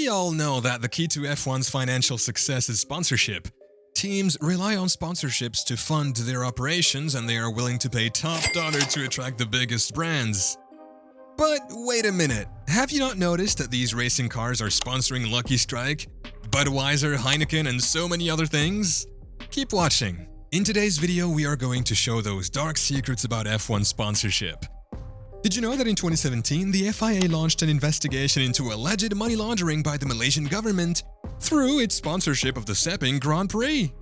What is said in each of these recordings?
We all know that the key to F1's financial success is sponsorship. Teams rely on sponsorships to fund their operations, and they are willing to pay top dollar to attract the biggest brands. But wait a minute, have you not noticed that these racing cars are sponsoring Lucky Strike, Budweiser, Heineken, and so many other things? Keep watching. In today's video, we are going to show those dark secrets about F1 sponsorship. Did you know that in 2017, the FIA launched an investigation into alleged money laundering by the Malaysian government through its sponsorship of the Sepang Grand Prix?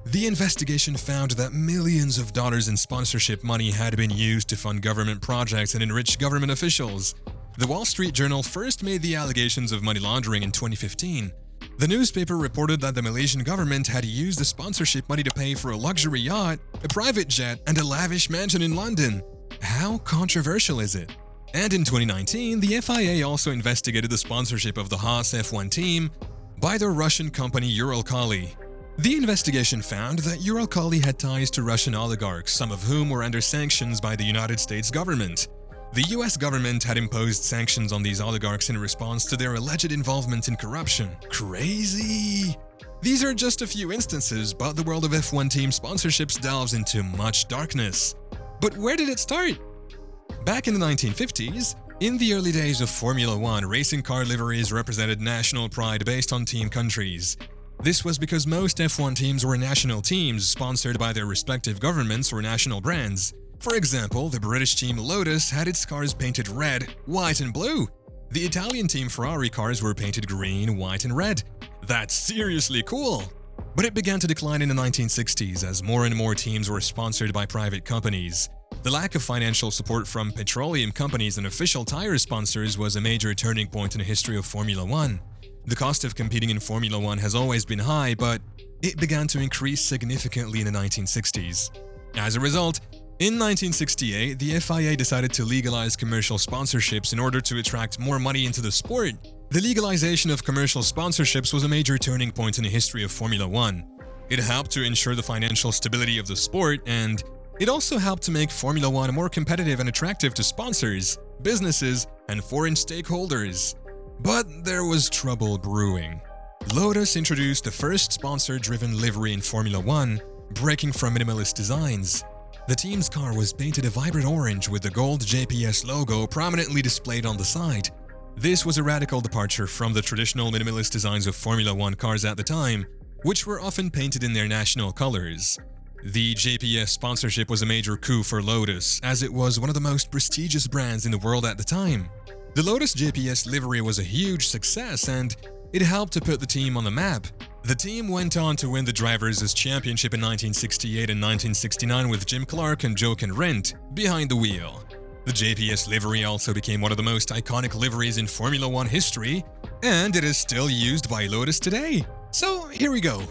The investigation found that millions of dollars in sponsorship money had been used to fund government projects and enrich government officials. The Wall Street Journal first made the allegations of money laundering in 2015. The newspaper reported that the Malaysian government had used the sponsorship money to pay for a luxury yacht, a private jet, and a lavish mansion in London. How controversial is it? And in 2019, the FIA also investigated the sponsorship of the Haas F1 team by the Russian company Uralkali. The investigation found that Uralkali had ties to Russian oligarchs, some of whom were under sanctions by the United States government. The US government had imposed sanctions on these oligarchs in response to their alleged involvement in corruption. Crazy! These are just a few instances, but the world of F1 team sponsorships delves into much darkness. But where did it start? Back in the 1950s, in the early days of Formula One, racing car liveries represented national pride based on team countries. This was because most F1 teams were national teams sponsored by their respective governments or national brands. For example, the British team Lotus had its cars painted red, white and blue. The Italian team Ferrari cars were painted green, white and red. That's seriously cool! But it began to decline in the 1960s as more and more teams were sponsored by private companies. The lack of financial support from petroleum companies and official tire sponsors was a major turning point in the history of Formula One. The cost of competing in Formula One has always been high, but it began to increase significantly in the 1960s. As a result, in 1968, the FIA decided to legalize commercial sponsorships in order to attract more money into the sport. The legalization of commercial sponsorships was a major turning point in the history of Formula One. It helped to ensure the financial stability of the sport, and it also helped to make Formula One more competitive and attractive to sponsors, businesses, and foreign stakeholders. But there was trouble brewing. Lotus introduced the first sponsor-driven livery in Formula One, breaking from minimalist designs. The team's car was painted a vibrant orange with the gold JPS logo prominently displayed on the side. This was a radical departure from the traditional minimalist designs of Formula One cars at the time, which were often painted in their national colors. The JPS sponsorship was a major coup for Lotus, as it was one of the most prestigious brands in the world at the time. The Lotus JPS livery was a huge success, and it helped to put the team on the map. The team went on to win the Drivers' Championship in 1968 and 1969 with Jim Clark and Jochen Rindt behind the wheel. The JPS livery also became one of the most iconic liveries in Formula One history, and it is still used by Lotus today. So here we go.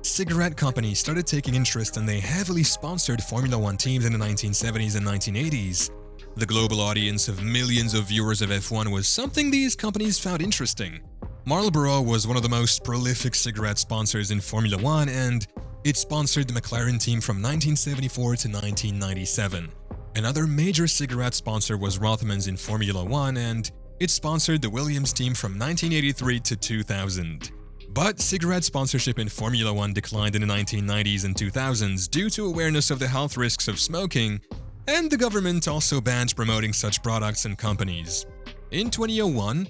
Cigarette companies started taking interest, and they heavily sponsored Formula One teams in the 1970s and 1980s. The global audience of millions of viewers of F1 was something these companies found interesting. Marlboro was one of the most prolific cigarette sponsors in Formula One, and it sponsored the McLaren team from 1974 to 1997. Another major cigarette sponsor was Rothmans in Formula One, and it sponsored the Williams team from 1983 to 2000. But cigarette sponsorship in Formula One declined in the 1990s and 2000s due to awareness of the health risks of smoking, and the government also banned promoting such products and companies. In 2001,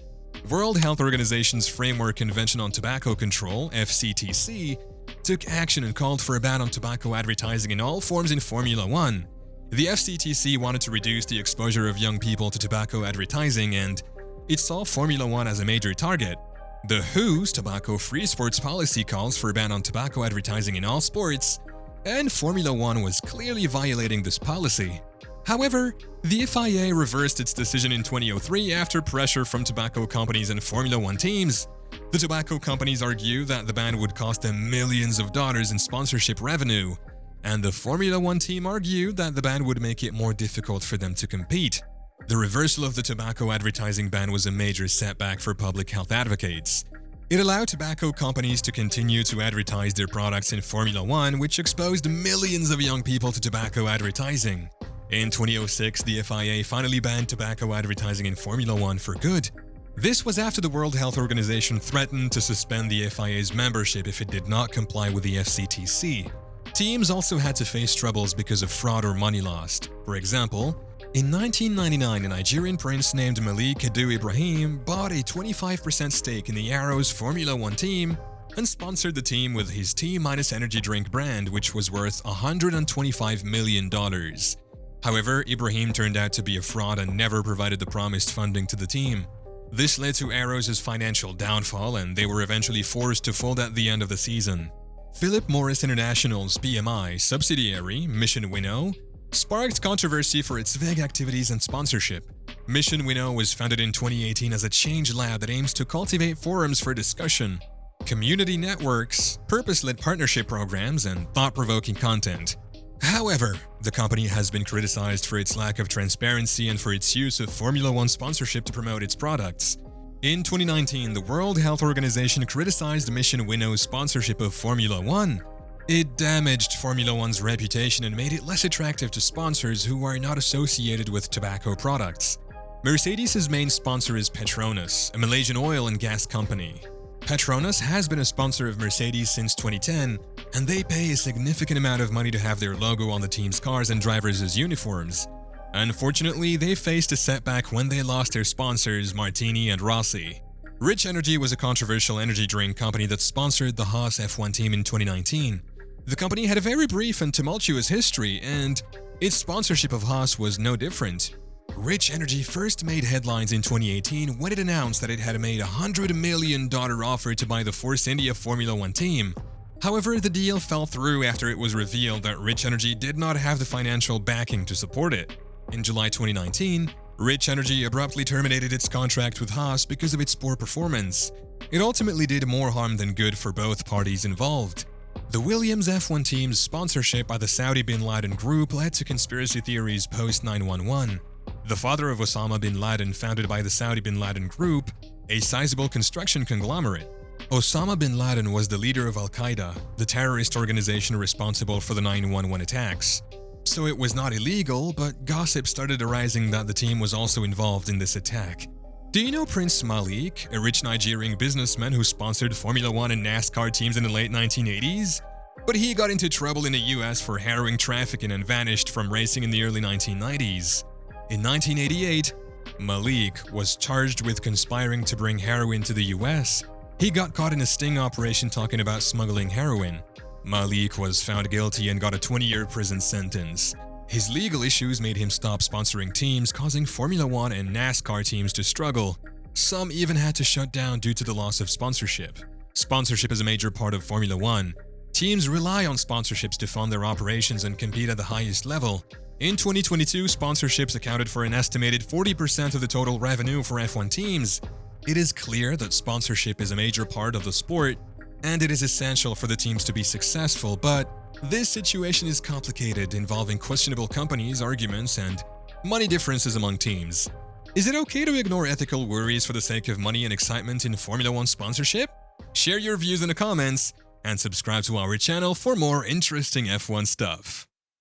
World Health Organization's Framework Convention on Tobacco Control, FCTC, took action and called for a ban on tobacco advertising in all forms in Formula One. The FCTC wanted to reduce the exposure of young people to tobacco advertising, and it saw Formula One as a major target. The WHO's tobacco-free sports policy calls for a ban on tobacco advertising in all sports, and Formula One was clearly violating this policy. However, the FIA reversed its decision in 2003 after pressure from tobacco companies and Formula One teams. The tobacco companies argue that the ban would cost them millions of dollars in sponsorship revenue, and the Formula One team argued that the ban would make it more difficult for them to compete. The reversal of the tobacco advertising ban was a major setback for public health advocates. It allowed tobacco companies to continue to advertise their products in Formula One, which exposed millions of young people to tobacco advertising. In 2006, the FIA finally banned tobacco advertising in Formula One for good. This was after the World Health Organization threatened to suspend the FIA's membership if it did not comply with the FCTC. Teams also had to face troubles because of fraud or money lost. For example, in 1999, a Nigerian prince named Malik Edu Ibrahim bought a 25% stake in the Arrows Formula One team and sponsored the team with his T-energy drink brand, which was worth $125 million. However, Ibrahim turned out to be a fraud and never provided the promised funding to the team. This led to Arrows' financial downfall, and they were eventually forced to fold at the end of the season. Philip Morris International's PMI subsidiary, Mission Winnow, sparked controversy for its vague activities and sponsorship. Mission Winnow was founded in 2018 as a change lab that aims to cultivate forums for discussion, community networks, purpose-led partnership programs, and thought-provoking content. However, the company has been criticized for its lack of transparency and for its use of Formula One sponsorship to promote its products. In 2019, the World Health Organization criticized Mission Winnow's sponsorship of Formula One. It damaged Formula One's reputation and made it less attractive to sponsors who are not associated with tobacco products. Mercedes' main sponsor is Petronas, a Malaysian oil and gas company. Petronas has been a sponsor of Mercedes since 2010, and they pay a significant amount of money to have their logo on the team's cars and drivers' uniforms. Unfortunately, they faced a setback when they lost their sponsors Martini and Rossi. Rich Energy was a controversial energy drink company that sponsored the Haas F1 team in 2019. The company had a very brief and tumultuous history, and its sponsorship of Haas was no different. Rich Energy first made headlines in 2018 when it announced that it had made a $100 million offer to buy the Force India Formula One team. However, the deal fell through after it was revealed that Rich Energy did not have the financial backing to support it. In July 2019, Rich Energy abruptly terminated its contract with Haas because of its poor performance. It ultimately did more harm than good for both parties involved. The Williams F1 team's sponsorship by the Saudi bin Laden Group led to conspiracy theories post-9/11. The father of Osama bin Laden founded by the Saudi bin Laden Group, a sizable construction conglomerate. Osama bin Laden was the leader of Al-Qaeda, the terrorist organization responsible for the 9/11 attacks. So it was not illegal, but gossip started arising that the team was also involved in this attack. Do you know Prince Malik, a rich Nigerian businessman who sponsored Formula One and NASCAR teams in the late 1980s? But he got into trouble in the US for harrowing trafficking and vanished from racing in the early 1990s. In 1988, Malik was charged with conspiring to bring heroin to the US. He got caught in a sting operation talking about smuggling heroin. Malik was found guilty and got a 20-year prison sentence. His legal issues made him stop sponsoring teams, causing Formula One and NASCAR teams to struggle. Some even had to shut down due to the loss of sponsorship. Sponsorship is a major part of Formula One. Teams rely on sponsorships to fund their operations and compete at the highest level. In 2022, sponsorships accounted for an estimated 40% of the total revenue for F1 teams. It is clear that sponsorship is a major part of the sport, and it is essential for the teams to be successful, but this situation is complicated, involving questionable companies, arguments, and money differences among teams. Is it okay to ignore ethical worries for the sake of money and excitement in Formula One sponsorship? Share your views in the comments, and subscribe to our channel for more interesting F1 stuff.